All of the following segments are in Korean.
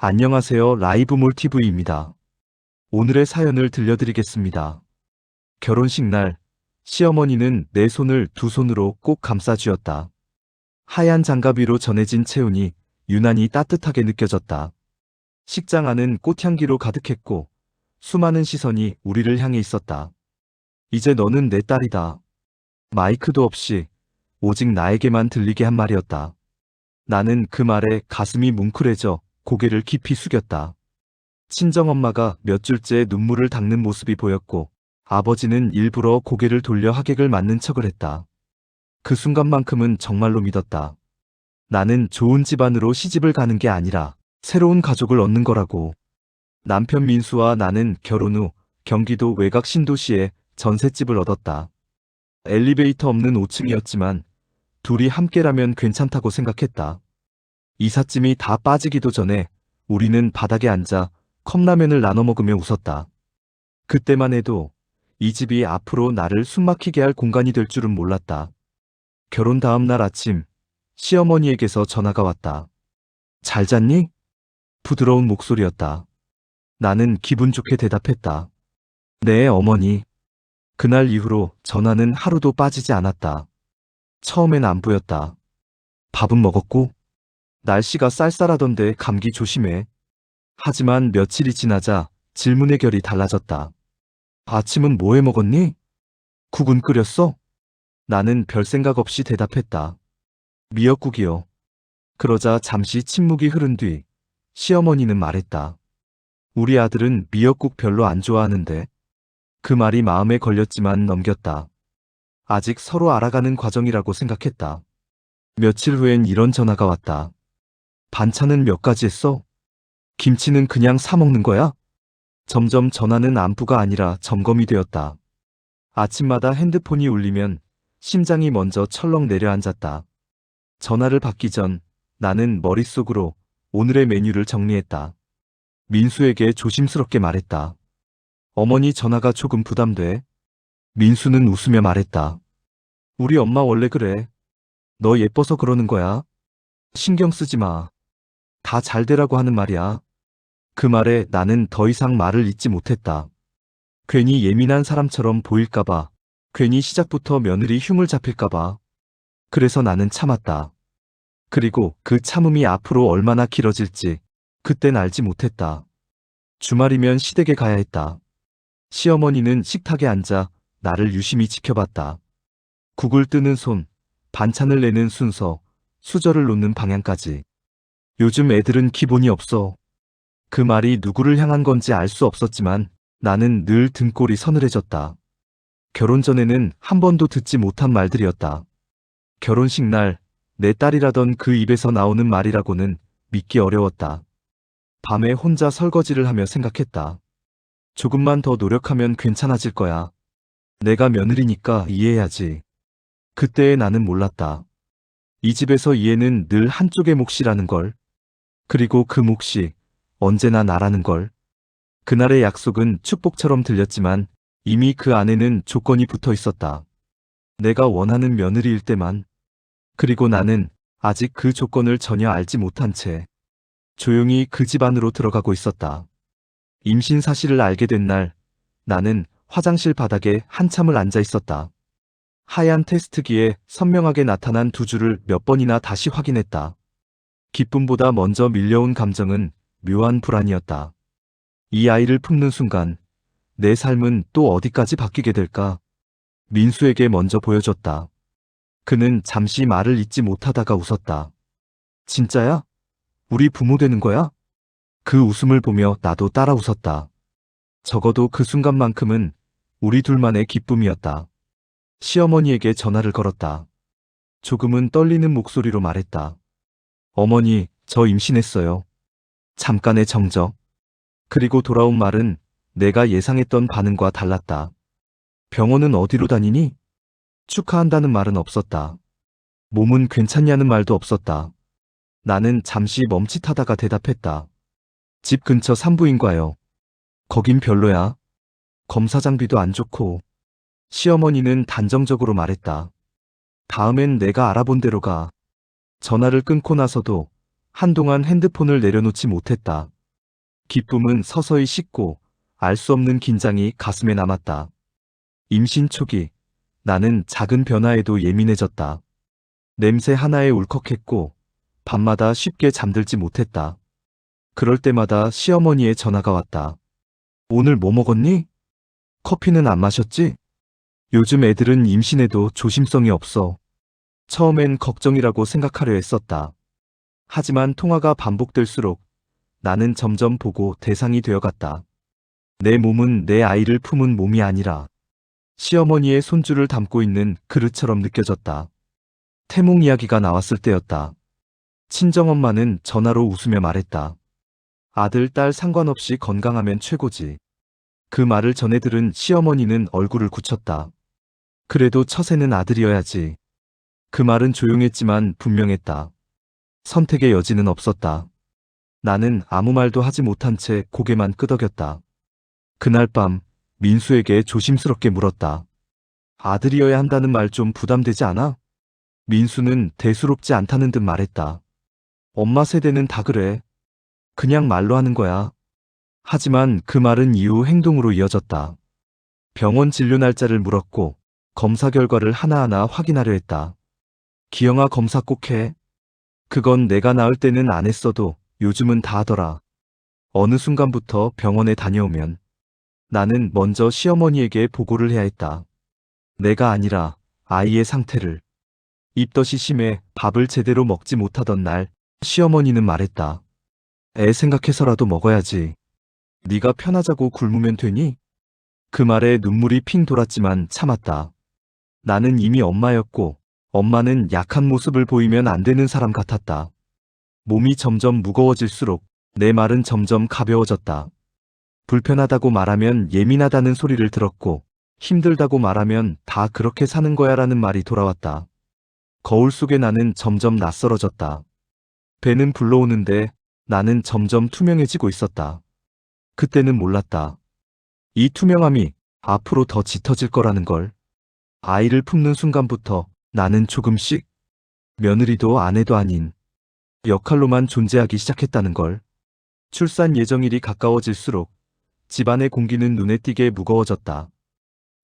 안녕하세요. 라이브몰TV입니다. 오늘의 사연을 들려드리겠습니다. 결혼식 날, 시어머니는 내 손을 두 손으로 꼭 감싸쥐었다. 하얀 장갑 위로 전해진 체온이 유난히 따뜻하게 느껴졌다. 식장 안은 꽃향기로 가득했고 수많은 시선이 우리를 향해 있었다. 이제 너는 내 딸이다. 마이크도 없이 오직 나에게만 들리게 한 말이었다. 나는 그 말에 가슴이 뭉클해져 고개를 깊이 숙였다. 친정엄마가 몇 줄째 눈물을 닦는 모습이 보였고 아버지는 일부러 고개를 돌려 하객을 맞는 척을 했다. 그 순간만큼은 정말로 믿었다. 나는 좋은 집안으로 시집을 가는 게 아니라 새로운 가족을 얻는 거라고. 남편 민수와 나는 결혼 후 경기도 외곽 신도시에 전셋집을 얻었다. 엘리베이터 없는 5층이었지만 둘이 함께라면 괜찮다고 생각했다. 이삿짐이 다 빠지기도 전에 우리는 바닥에 앉아 컵라면을 나눠 먹으며 웃었다. 그때만 해도 이 집이 앞으로 나를 숨막히게 할 공간이 될 줄은 몰랐다. 결혼 다음 날 아침, 시어머니에게서 전화가 왔다. 잘 잤니? 부드러운 목소리였다. 나는 기분 좋게 대답했다. 네, 어머니. 그날 이후로 전화는 하루도 빠지지 않았다. 처음엔 안 보였다. 밥은 먹었고? 날씨가 쌀쌀하던데 감기 조심해. 하지만 며칠이 지나자 질문의 결이 달라졌다. 아침은 뭐 해 먹었니? 국은 끓였어? 나는 별 생각 없이 대답했다. 미역국이요. 그러자 잠시 침묵이 흐른 뒤 시어머니는 말했다. 우리 아들은 미역국 별로 안 좋아하는데. 그 말이 마음에 걸렸지만 넘겼다. 아직 서로 알아가는 과정이라고 생각했다. 며칠 후엔 이런 전화가 왔다. 반찬은 몇 가지 했어? 김치는 그냥 사 먹는 거야? 점점 전화는 안부가 아니라 점검이 되었다. 아침마다 핸드폰이 울리면 심장이 먼저 철렁 내려앉았다. 전화를 받기 전 나는 머릿속으로 오늘의 메뉴를 정리했다. 민수에게 조심스럽게 말했다. 어머니 전화가 조금 부담돼. 민수는 웃으며 말했다. 우리 엄마 원래 그래. 너 예뻐서 그러는 거야. 신경 쓰지 마. 다 잘 되라고 하는 말이야. 그 말에 나는 더 이상 말을 잇지 못했다. 괜히 예민한 사람처럼 보일까봐, 괜히 시작부터 며느리 흉을 잡힐까봐. 그래서 나는 참았다. 그리고 그 참음이 앞으로 얼마나 길어질지 그땐 알지 못했다. 주말이면 시댁에 가야 했다. 시어머니는 식탁에 앉아 나를 유심히 지켜봤다. 국을 뜨는 손, 반찬을 내는 순서, 수저를 놓는 방향까지. 요즘 애들은 기본이 없어. 그 말이 누구를 향한 건지 알 수 없었지만 나는 늘 등골이 서늘해졌다. 결혼 전에는 한 번도 듣지 못한 말들이었다. 결혼식 날 내 딸이라던 그 입에서 나오는 말이라고는 믿기 어려웠다. 밤에 혼자 설거지를 하며 생각했다. 조금만 더 노력하면 괜찮아질 거야. 내가 며느리니까 이해해야지. 그때의 나는 몰랐다. 이 집에서 이해는 늘 한쪽의 몫이라는 걸. 그리고 그 몫이 언제나 나라는 걸. 그날의 약속은 축복처럼 들렸지만 이미 그 안에는 조건이 붙어 있었다. 내가 원하는 며느리일 때만. 그리고 나는 아직 그 조건을 전혀 알지 못한 채 조용히 그 집 안으로 들어가고 있었다. 임신 사실을 알게 된 날, 나는 화장실 바닥에 한참을 앉아 있었다. 하얀 테스트기에 선명하게 나타난 두 줄을 몇 번이나 다시 확인했다. 기쁨보다 먼저 밀려온 감정은 묘한 불안이었다. 이 아이를 품는 순간 내 삶은 또 어디까지 바뀌게 될까? 민수에게 먼저 보여줬다. 그는 잠시 말을 잇지 못하다가 웃었다. 진짜야? 우리 부모 되는 거야? 그 웃음을 보며 나도 따라 웃었다. 적어도 그 순간만큼은 우리 둘만의 기쁨이었다. 시어머니에게 전화를 걸었다. 조금은 떨리는 목소리로 말했다. 어머니, 저 임신했어요. 잠깐의 정적. 그리고 돌아온 말은 내가 예상했던 반응과 달랐다. 병원은 어디로 다니니? 축하한다는 말은 없었다. 몸은 괜찮냐는 말도 없었다. 나는 잠시 멈칫하다가 대답했다. 집 근처 산부인과요. 거긴 별로야. 검사 장비도 안 좋고. 시어머니는 단정적으로 말했다. 다음엔 내가 알아본 대로 가. 전화를 끊고 나서도 한동안 핸드폰을 내려놓지 못했다. 기쁨은 서서히 식고 알 수 없는 긴장이 가슴에 남았다. 임신 초기, 나는 작은 변화에도 예민해졌다. 냄새 하나에 울컥했고 밤마다 쉽게 잠들지 못했다. 그럴 때마다 시어머니의 전화가 왔다. 오늘 뭐 먹었니? 커피는 안 마셨지? 요즘 애들은 임신해도 조심성이 없어. 처음엔 걱정이라고 생각하려 했었다. 하지만 통화가 반복될수록 나는 점점 보고 대상이 되어갔다. 내 몸은 내 아이를 품은 몸이 아니라 시어머니의 손주를 담고 있는 그릇처럼 느껴졌다. 태몽 이야기가 나왔을 때였다. 친정엄마는 전화로 웃으며 말했다. 아들, 딸 상관없이 건강하면 최고지. 그 말을 전해 들은 시어머니는 얼굴을 굳혔다. 그래도 처세는 아들이어야지. 그 말은 조용했지만 분명했다. 선택의 여지는 없었다. 나는 아무 말도 하지 못한 채 고개만 끄덕였다. 그날 밤 민수에게 조심스럽게 물었다. 아들이어야 한다는 말 좀 부담되지 않아? 민수는 대수롭지 않다는 듯 말했다. 엄마 세대는 다 그래. 그냥 말로 하는 거야. 하지만 그 말은 이후 행동으로 이어졌다. 병원 진료 날짜를 물었고 검사 결과를 하나하나 확인하려 했다. 기영아, 검사 꼭 해. 그건 내가 낳을 때는 안 했어도 요즘은 다 하더라. 어느 순간부터 병원에 다녀오면 나는 먼저 시어머니에게 보고를 해야 했다. 내가 아니라 아이의 상태를. 입덧이 심해 밥을 제대로 먹지 못하던 날 시어머니는 말했다. 애 생각해서라도 먹어야지. 네가 편하자고 굶으면 되니? 그 말에 눈물이 핑 돌았지만 참았다. 나는 이미 엄마였고 엄마는 약한 모습을 보이면 안 되는 사람 같았다. 몸이 점점 무거워질수록 내 말은 점점 가벼워졌다. 불편하다고 말하면 예민하다는 소리를 들었고 힘들다고 말하면 다 그렇게 사는 거야라는 말이 돌아왔다. 거울 속에 나는 점점 낯설어졌다. 배는 불러오는데 나는 점점 투명해지고 있었다. 그때는 몰랐다. 이 투명함이 앞으로 더 짙어질 거라는 걸. 아이를 품는 순간부터 나는 조금씩 며느리도 아내도 아닌 역할로만 존재하기 시작했다는 걸. 출산 예정일이 가까워질수록 집안의 공기는 눈에 띄게 무거워졌다.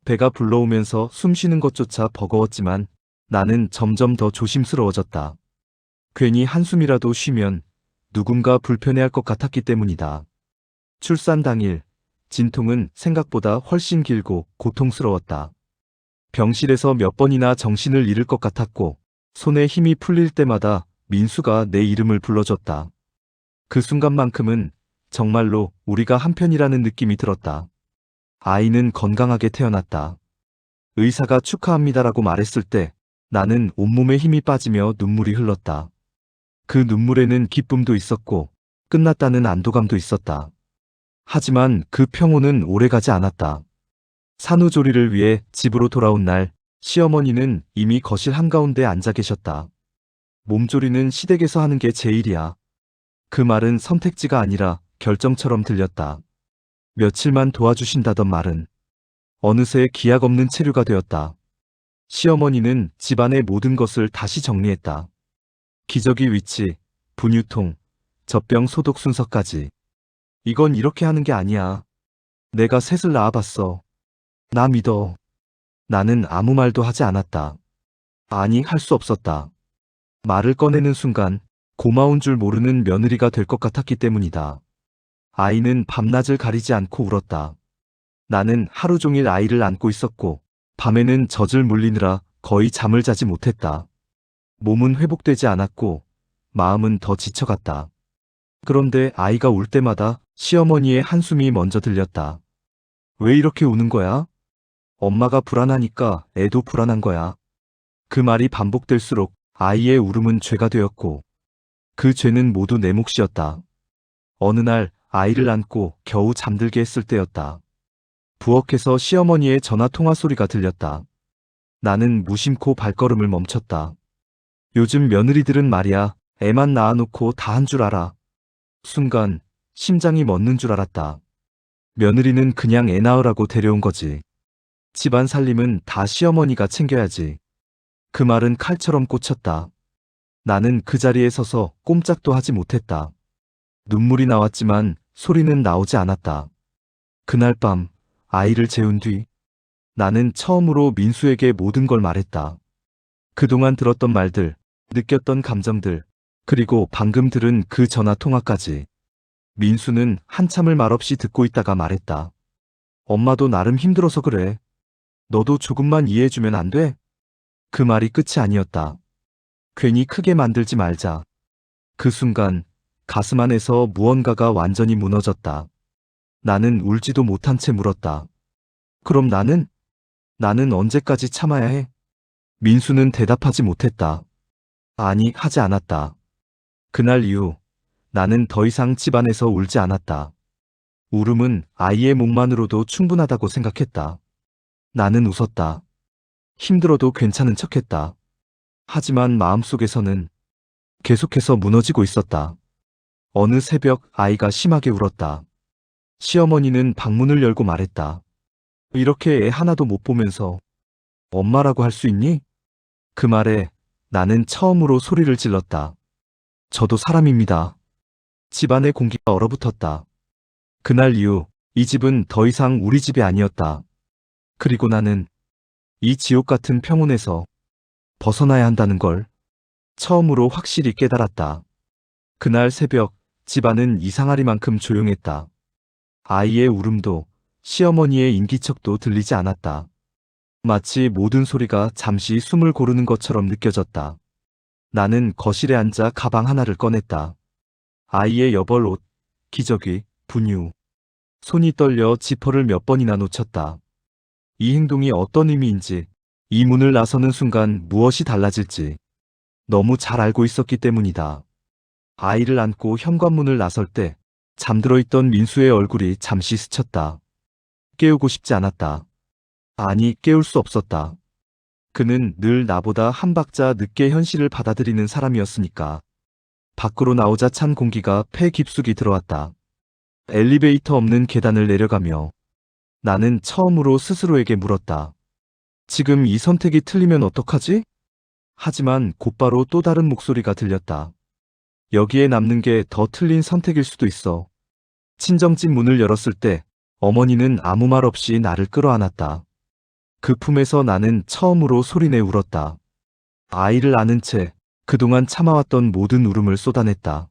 배가 불러오면서 숨 쉬는 것조차 버거웠지만 나는 점점 더 조심스러워졌다. 괜히 한숨이라도 쉬면 누군가 불편해할 것 같았기 때문이다. 출산 당일, 진통은 생각보다 훨씬 길고 고통스러웠다. 병실에서 몇 번이나 정신을 잃을 것 같았고 손에 힘이 풀릴 때마다 민수가 내 이름을 불러줬다. 그 순간만큼은 정말로 우리가 한편이라는 느낌이 들었다. 아이는 건강하게 태어났다. 의사가 축하합니다라고 말했을 때 나는 온몸에 힘이 빠지며 눈물이 흘렀다. 그 눈물에는 기쁨도 있었고 끝났다는 안도감도 있었다. 하지만 그 평온은 오래가지 않았다. 산후조리를 위해 집으로 돌아온 날 시어머니는 이미 거실 한가운데 앉아 계셨다. 몸조리는 시댁에서 하는 게 제일이야. 그 말은 선택지가 아니라 결정처럼 들렸다. 며칠만 도와주신다던 말은 어느새 기약 없는 체류가 되었다. 시어머니는 집안의 모든 것을 다시 정리했다. 기저귀 위치, 분유통, 젖병 소독 순서까지. 이건 이렇게 하는 게 아니야. 내가 셋을 낳아봤어. 나 믿어. 나는 아무 말도 하지 않았다. 아니, 할 수 없었다. 말을 꺼내는 순간 고마운 줄 모르는 며느리가 될 것 같았기 때문이다. 아이는 밤낮을 가리지 않고 울었다. 나는 하루 종일 아이를 안고 있었고 밤에는 젖을 물리느라 거의 잠을 자지 못했다. 몸은 회복되지 않았고 마음은 더 지쳐갔다. 그런데 아이가 울 때마다 시어머니의 한숨이 먼저 들렸다. 왜 이렇게 우는 거야? 엄마가 불안하니까 애도 불안한 거야. 그 말이 반복될수록 아이의 울음은 죄가 되었고 그 죄는 모두 내 몫이었다. 어느 날 아이를 안고 겨우 잠들게 했을 때였다. 부엌에서 시어머니의 전화 통화 소리가 들렸다. 나는 무심코 발걸음을 멈췄다. 요즘 며느리들은 말이야, 애만 낳아놓고 다 한 줄 알아. 순간 심장이 멎는 줄 알았다. 며느리는 그냥 애 낳으라고 데려온 거지. 집안 살림은 다 시어머니가 챙겨야지. 그 말은 칼처럼 꽂혔다. 나는 그 자리에 서서 꼼짝도 하지 못했다. 눈물이 나왔지만 소리는 나오지 않았다. 그날 밤 아이를 재운 뒤 나는 처음으로 민수에게 모든 걸 말했다. 그동안 들었던 말들, 느꼈던 감정들, 그리고 방금 들은 그 전화 통화까지. 민수는 한참을 말없이 듣고 있다가 말했다. 엄마도 나름 힘들어서 그래. 너도 조금만 이해해주면 안 돼? 그 말이 끝이 아니었다. 괜히 크게 만들지 말자. 그 순간 가슴 안에서 무언가가 완전히 무너졌다. 나는 울지도 못한 채 물었다. 그럼 나는 언제까지 참아야 해? 민수는 대답하지 못했다. 아니, 하지 않았다. 그날 이후 나는 더 이상 집안에서 울지 않았다. 울음은 아이의 목만으로도 충분하다고 생각했다. 나는 웃었다. 힘들어도 괜찮은 척했다. 하지만 마음속에서는 계속해서 무너지고 있었다. 어느 새벽 아이가 심하게 울었다. 시어머니는 방문을 열고 말했다. 이렇게 애 하나도 못 보면서 엄마라고 할 수 있니? 그 말에 나는 처음으로 소리를 질렀다. 저도 사람입니다. 집안의 공기가 얼어붙었다. 그날 이후 이 집은 더 이상 우리 집이 아니었다. 그리고 나는 이 지옥 같은 평온에서 벗어나야 한다는 걸 처음으로 확실히 깨달았다. 그날 새벽 집안은 이상하리만큼 조용했다. 아이의 울음도 시어머니의 인기척도 들리지 않았다. 마치 모든 소리가 잠시 숨을 고르는 것처럼 느껴졌다. 나는 거실에 앉아 가방 하나를 꺼냈다. 아이의 여벌 옷, 기저귀, 분유. 손이 떨려 지퍼를 몇 번이나 놓쳤다. 이 행동이 어떤 의미인지, 이 문을 나서는 순간 무엇이 달라질지 너무 잘 알고 있었기 때문이다. 아이를 안고 현관문을 나설 때 잠들어 있던 민수의 얼굴이 잠시 스쳤다. 깨우고 싶지 않았다. 아니, 깨울 수 없었다. 그는 늘 나보다 한 박자 늦게 현실을 받아들이는 사람이었으니까. 밖으로 나오자 찬 공기가 폐 깊숙이 들어왔다. 엘리베이터 없는 계단을 내려가며 나는 처음으로 스스로에게 물었다. 지금 이 선택이 틀리면 어떡하지? 하지만 곧바로 또 다른 목소리가 들렸다. 여기에 남는 게 더 틀린 선택일 수도 있어. 친정집 문을 열었을 때 어머니는 아무 말 없이 나를 끌어안았다. 그 품에서 나는 처음으로 소리내 울었다. 아이를 안은 채 그동안 참아왔던 모든 울음을 쏟아냈다.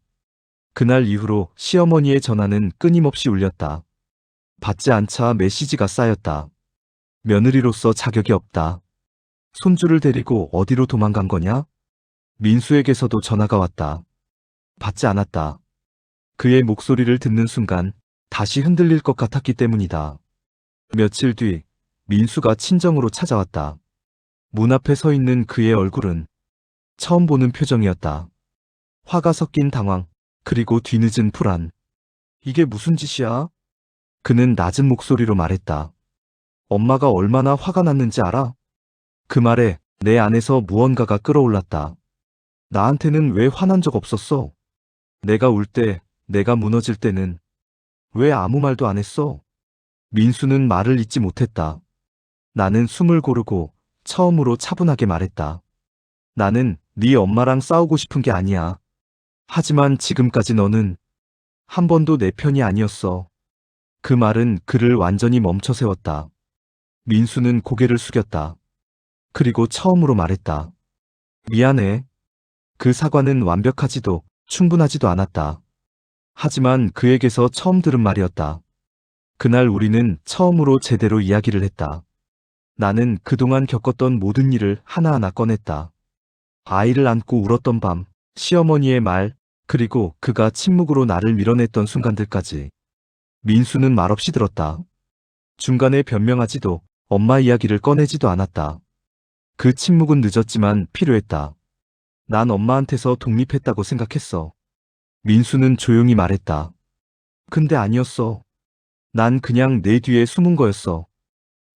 그날 이후로 시어머니의 전화는 끊임없이 울렸다. 받지 않자 메시지가 쌓였다. 며느리로서 자격이 없다. 손주를 데리고 어디로 도망간 거냐? 민수에게서도 전화가 왔다. 받지 않았다. 그의 목소리를 듣는 순간 다시 흔들릴 것 같았기 때문이다. 며칠 뒤 민수가 친정으로 찾아왔다. 문 앞에 서 있는 그의 얼굴은 처음 보는 표정이었다. 화가 섞인 당황, 그리고 뒤늦은 불안. 이게 무슨 짓이야? 그는 낮은 목소리로 말했다. 엄마가 얼마나 화가 났는지 알아? 그 말에 내 안에서 무언가가 끌어올랐다. 나한테는 왜 화난 적 없었어? 내가 울 때, 내가 무너질 때는 왜 아무 말도 안 했어? 민수는 말을 잇지 못했다. 나는 숨을 고르고 처음으로 차분하게 말했다. 나는 네 엄마랑 싸우고 싶은 게 아니야. 하지만 지금까지 너는 한 번도 내 편이 아니었어. 그 말은 그를 완전히 멈춰 세웠다. 민수는 고개를 숙였다. 그리고 처음으로 말했다. 미안해. 그 사과는 완벽하지도 충분하지도 않았다. 하지만 그에게서 처음 들은 말이었다. 그날 우리는 처음으로 제대로 이야기를 했다. 나는 그동안 겪었던 모든 일을 하나하나 꺼냈다. 아이를 안고 울었던 밤, 시어머니의 말, 그리고 그가 침묵으로 나를 밀어냈던 순간들까지. 민수는 말없이 들었다. 중간에 변명하지도 엄마 이야기를 꺼내지도 않았다. 그 침묵은 늦었지만 필요했다. 난 엄마한테서 독립했다고 생각했어. 민수는 조용히 말했다. 근데 아니었어. 난 그냥 내 뒤에 숨은 거였어.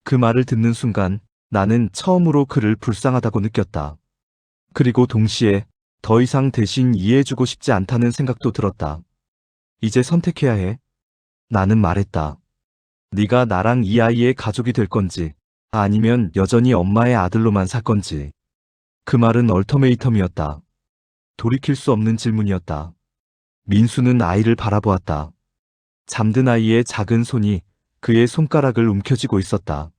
그 말을 듣는 순간 나는 처음으로 그를 불쌍하다고 느꼈다. 그리고 동시에 더 이상 대신 이해해주고 싶지 않다는 생각도 들었다. 이제 선택해야 해. 나는 말했다. 네가 나랑 이 아이의 가족이 될 건지 아니면 여전히 엄마의 아들로만 살 건지. 그 말은 얼터메이텀이었다. 돌이킬 수 없는 질문이었다. 민수는 아이를 바라보았다. 잠든 아이의 작은 손이 그의 손가락을 움켜쥐고 있었다.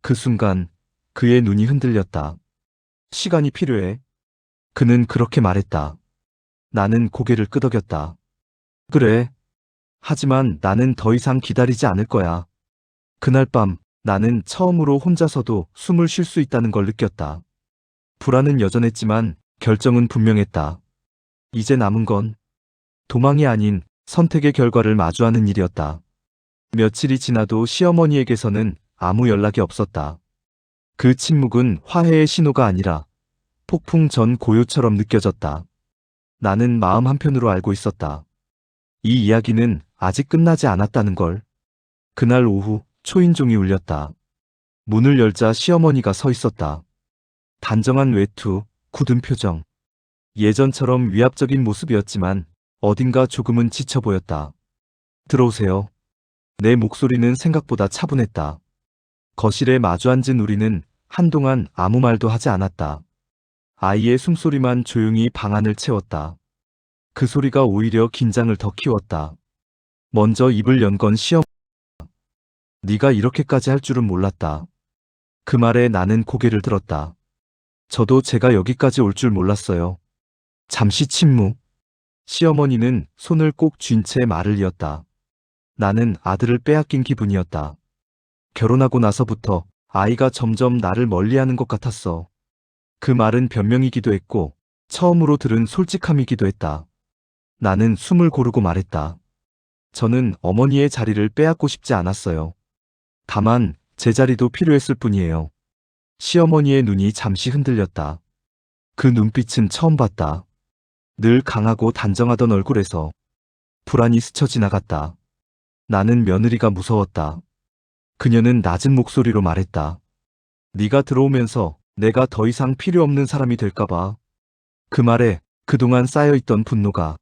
그 순간 그의 눈이 흔들렸다. 시간이 필요해. 그는 그렇게 말했다. 나는 고개를 끄덕였다. 그래. 하지만 나는 더 이상 기다리지 않을 거야. 그날 밤 나는 처음으로 혼자서도 숨을 쉴 수 있다는 걸 느꼈다. 불안은 여전했지만 결정은 분명했다. 이제 남은 건 도망이 아닌 선택의 결과를 마주하는 일이었다. 며칠이 지나도 시어머니에게서는 아무 연락이 없었다. 그 침묵은 화해의 신호가 아니라 폭풍 전 고요처럼 느껴졌다. 나는 마음 한편으로 알고 있었다. 이 이야기는 아직 끝나지 않았다는 걸. 그날 오후 초인종이 울렸다. 문을 열자 시어머니가 서 있었다. 단정한 외투, 굳은 표정. 예전처럼 위압적인 모습이었지만 어딘가 조금은 지쳐 보였다. 들어오세요. 내 목소리는 생각보다 차분했다. 거실에 마주 앉은 우리는 한동안 아무 말도 하지 않았다. 아이의 숨소리만 조용히 방 안을 채웠다. 그 소리가 오히려 긴장을 더 키웠다. 먼저 입을 연 건 시어머니. 네가 이렇게까지 할 줄은 몰랐다. 그 말에 나는 고개를 들었다. 저도 제가 여기까지 올 줄 몰랐어요. 잠시 침묵. 시어머니는 손을 꼭 쥔 채 말을 이었다. 나는 아들을 빼앗긴 기분이었다. 결혼하고 나서부터 아이가 점점 나를 멀리하는 것 같았어. 그 말은 변명이기도 했고 처음으로 들은 솔직함이기도 했다. 나는 숨을 고르고 말했다. 저는 어머니의 자리를 빼앗고 싶지 않았어요. 다만 제 자리도 필요했을 뿐이에요. 시어머니의 눈이 잠시 흔들렸다. 그 눈빛은 처음 봤다. 늘 강하고 단정하던 얼굴에서 불안이 스쳐 지나갔다. 나는 며느리가 무서웠다. 그녀는 낮은 목소리로 말했다. 네가 들어오면서 내가 더 이상 필요 없는 사람이 될까봐. 그 말에 그동안 쌓여있던 분노가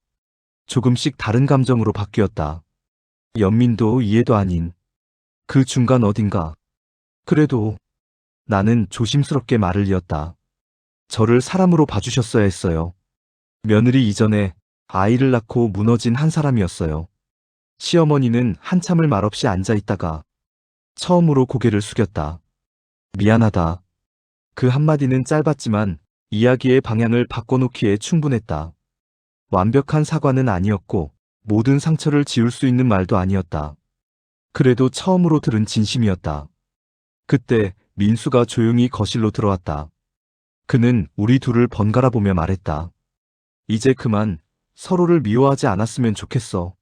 조금씩 다른 감정으로 바뀌었다. 연민도 이해도 아닌 그 중간 어딘가. 그래도 나는 조심스럽게 말을 이었다. 저를 사람으로 봐주셨어야 했어요. 며느리 이전에 아이를 낳고 무너진 한 사람이었어요. 시어머니는 한참을 말없이 앉아 있다가 처음으로 고개를 숙였다. 미안하다. 그 한마디는 짧았지만 이야기의 방향을 바꿔놓기에 충분했다. 완벽한 사과는 아니었고 모든 상처를 지울 수 있는 말도 아니었다. 그래도 처음으로 들은 진심이었다. 그때 민수가 조용히 거실로 들어왔다. 그는 우리 둘을 번갈아 보며 말했다. 이제 그만 서로를 미워하지 않았으면 좋겠어.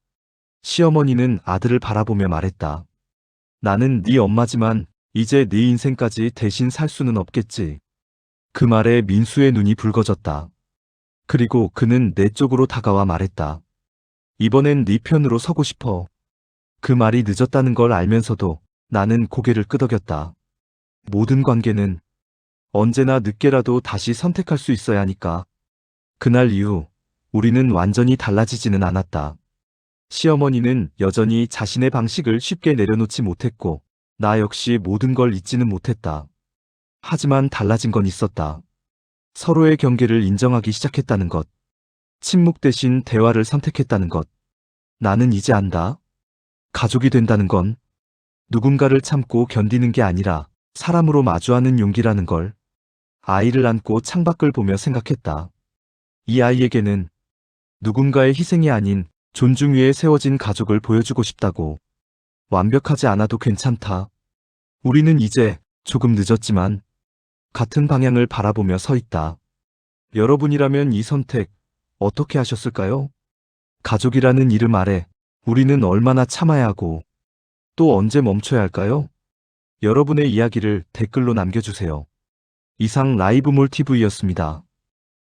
시어머니는 아들을 바라보며 말했다. 나는 네 엄마지만 이제 네 인생까지 대신 살 수는 없겠지. 그 말에 민수의 눈이 붉어졌다. 그리고 그는 내 쪽으로 다가와 말했다. 이번엔 네 편으로 서고 싶어. 그 말이 늦었다는 걸 알면서도 나는 고개를 끄덕였다. 모든 관계는 언제나 늦게라도 다시 선택할 수 있어야 하니까. 그날 이후 우리는 완전히 달라지지는 않았다. 시어머니는 여전히 자신의 방식을 쉽게 내려놓지 못했고 나 역시 모든 걸 잊지는 못했다. 하지만 달라진 건 있었다. 서로의 경계를 인정하기 시작했다는 것. 침묵 대신 대화를 선택했다는 것. 나는 이제 안다. 가족이 된다는 건 누군가를 참고 견디는 게 아니라 사람으로 마주하는 용기라는 걸. 아이를 안고 창밖을 보며 생각했다. 이 아이에게는 누군가의 희생이 아닌 존중 위에 세워진 가족을 보여주고 싶다고. 완벽하지 않아도 괜찮다. 우리는 이제 조금 늦었지만 같은 방향을 바라보며 서 있다. 여러분이라면 이 선택 어떻게 하셨을까요? 가족이라는 이름 아래 우리는 얼마나 참아야 하고 또 언제 멈춰야 할까요? 여러분의 이야기를 댓글로 남겨주세요. 이상 라이브몰 TV였습니다.